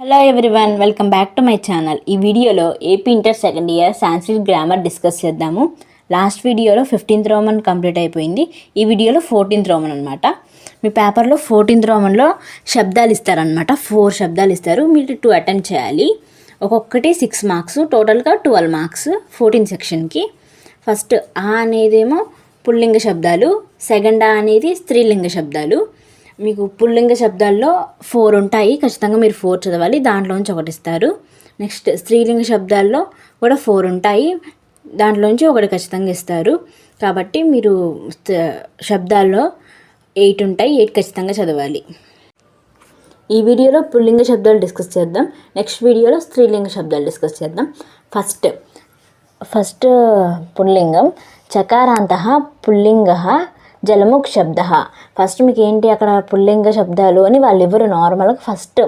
Hello everyone, welcome back to my channel. ఈ వీడియోలో AP inter second year Sanskrit grammar discuss చేద్దాము. Last వీడియోలో 15th Roman complete అయిపోయింది. ఈ వీడియోలో 14th రోమన్ అనమాట. మీ పేపర్లో 14th రోమన్లో శబ్దాలు ఇస్తారనమాట. 4 శబ్దాలు ఇస్తారు, మీరు 2 అటెంప్ట్ చేయాలి. ఒక్కొక్కటి 6 మార్క్స్, టోటల్గా 12 మార్క్స్ 14 సెక్షన్కి. ఫస్ట్ ఆ అనేదేమో పుల్లింగ శబ్దాలు, సెకండ్ ఆ అనేది స్త్రీలింగ శబ్దాలు. మీకు పుల్లింగ శబ్దాల్లో 4 ఉంటాయి, ఖచ్చితంగా మీరు 4 చదవాలి, దాంట్లోంచి ఒకటి ఇస్తారు. నెక్స్ట్ స్త్రీలింగ శబ్దాల్లో కూడా 4 ఉంటాయి, దాంట్లోంచి ఒకటి ఖచ్చితంగా ఇస్తారు. కాబట్టి మీరు శబ్దాల్లో 8 ఉంటాయి, 8 ఖచ్చితంగా చదవాలి. ఈ వీడియోలో పుల్లింగ శబ్దాలు డిస్కస్ చేద్దాం, నెక్స్ట్ వీడియోలో స్త్రీలింగ శబ్దాలు డిస్కస్ చేద్దాం. ఫస్ట్ పుల్లింగం చకారాంతః పుల్లింగః జలముక్ శబ్ద. ఫస్ట్ మీకు ఏంటి అక్కడ పుల్లింగ శబ్దాలు అని వాళ్ళు ఎవరు నార్మల్గా ఫస్ట్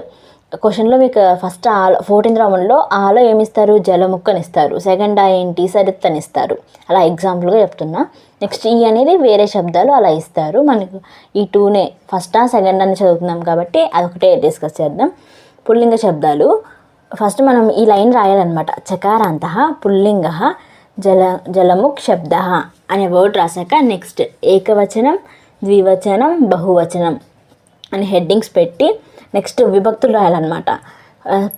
క్వశ్చన్లో మీకు ఫస్ట్ 14th రోమన్లో ఆలో ఏమిస్తారు, జలముక్ అని ఇస్తారు. సెకండ్ ఆ ఏంటి, సరిత్ అని ఇస్తారు. అలా ఎగ్జాంపుల్గా చెప్తున్నా. నెక్స్ట్ ఈ అనేది వేరే శబ్దాలు అలా ఇస్తారు. మనకు ఈ 2నే ఫస్ట్ ఆ సెకండ్ అని చదువుతున్నాం కాబట్టి అదొకటే డిస్కస్ చేద్దాం. పుల్లింగ శబ్దాలు ఫస్ట్ మనం ఈ లైన్ రాయాలన్నమాట. చకారాంతః పుల్లింగః జలముక్ శబ్ద అనే వర్డ్ రాశాక నెక్స్ట్ ఏకవచనం, ద్వివచనం, బహువచనం అని హెడ్డింగ్స్ పెట్టి నెక్స్ట్ విభక్తులు రాయాలన్నమాట.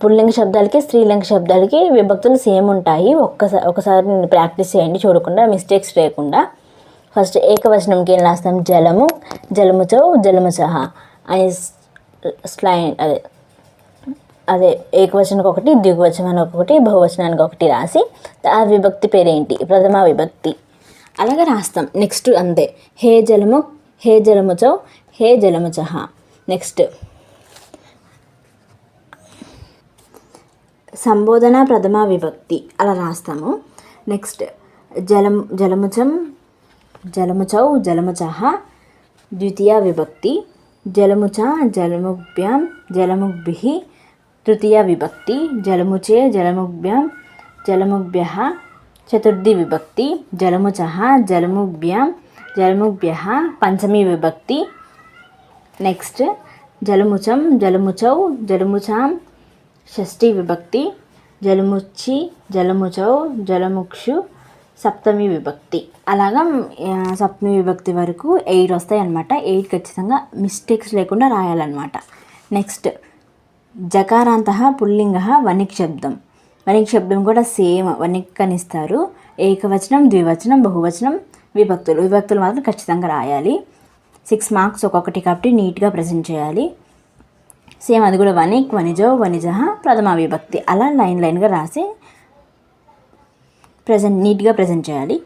పుల్లింగ శబ్దాలకి స్త్రీలింగ శబ్దాలకి విభక్తులు సేమ్ ఉంటాయి. ఒకసారి ప్రాక్టీస్ చేయండి చూడకుండా, మిస్టేక్స్ లేకుండా. ఫస్ట్ ఏకవచనంకి ఏం రాస్తాం, జలము, జలముచౌ, జలముచః అని స్లైన్ అదే ఏకవచనానికి ఒకటి, ద్వివచనానికి ఒకటి, బహువచనానికి ఒకటి రాసి ఆ విభక్తి పేరేంటి, ప్రథమ విభక్తి అలాగే రాస్తాం. నెక్స్ట్ అంతే, హే జలము, హే జలముచౌ, హే జలముచః. నెక్స్ట్ సంబోధన ప్రథమ విభక్తి అలా రాస్తాము. నెక్స్ట్ జలముచం, జలముచౌ, జలముచః ద్వితీయ విభక్తి. జలముచ, జలముభ్యాం, జలముగ్భిః తృతీయ విభక్తి. జలముచే, జలముభ్యాం, జలముభ్యః చతుర్థి విభక్తి. జలముచః, జలముభ్యాం, జలముభ్యః పంచమి విభక్తి. నెక్స్ట్ జలముచం, జలముచౌ, జలముచాం షష్ఠి విభక్తి. జలముచ్చి, జలముచౌ, జలముక్షు సప్తమి విభక్తి. అలాగా సప్తమి విభక్తి వరకు 8 వస్తాయి అన్నమాట. 8 ఖచ్చితంగా మిస్టేక్స్ లేకుండా రాయాలన్నమాట. నెక్స్ట్ జకారాంతః పుల్లింగః వనిక్ శబ్దం. వనిక్ శబ్దం కూడా సేమ్ వనిక్ అని ఇస్తారు. ఏకవచనం, ద్వివచనం, బహువచనం, విభక్తులు మాత్రం ఖచ్చితంగా రాయాలి. 6 మార్క్స్ ఒక్కొక్కటి కాబట్టి నీట్గా ప్రజెంట్ చేయాలి. సేమ్ అది కూడా వనిక్, వనిజౌ, వనిజః ప్రథమ విభక్తి అలా లైన్గా రాసి నీట్గా ప్రజెంట్ చేయాలి.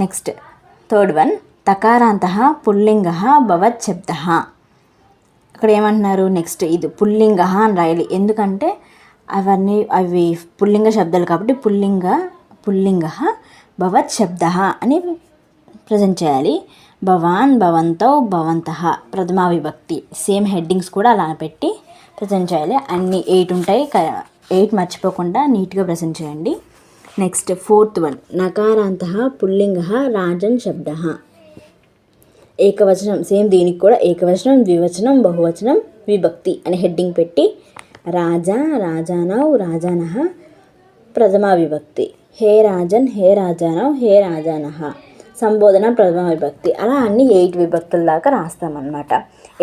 నెక్స్ట్ థర్డ్ వన్, తకారాంతః పుల్లింగః భవత్ శబ్దః. ఇక్కడ ఏమంటున్నారు, నెక్స్ట్ ఇది పుల్లింగః అని రాయాలి, ఎందుకంటే అవి పుల్లింగ శబ్దాలు కాబట్టి పుల్లింగః భవత్ శబ్దః అని ప్రజెంట్ చేయాలి. భవాన్, భవంతౌ, భవంతః ప్రథమ విభక్తి. సేమ్ హెడ్డింగ్స్ కూడా అలా పెట్టి ప్రజెంట్ చేయాలి. అన్ని 8 ఉంటాయి, 8 మర్చిపోకుండా నీట్గా ప్రజెంట్ చేయండి. నెక్స్ట్ ఫోర్త్ వన్, నకారాంతః పుల్లింగః రాజన్ శబ్దః. ఏకవచనం, సేమ్ దీనికి కూడా ఏకవచనం, ద్వివచనం, బహువచనం, విభక్తి అని హెడ్డింగ్ పెట్టి రాజా, రాజానౌ, రాజానః ప్రథమ విభక్తి. హే రాజన్, హే రాజానౌ, హే రాజానః సంబోధన ప్రథమ విభక్తి. అలా అన్ని 8 విభక్తుల దాకా రాస్తామన్నమాట.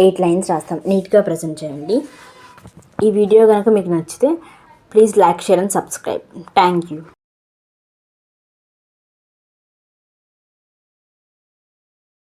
8 లైన్స్ రాస్తాం. నీట్గా ప్రజెంట్ చేయండి. ఈ వీడియో కనుక మీకు నచ్చితే please like, share and subscribe. Thank you.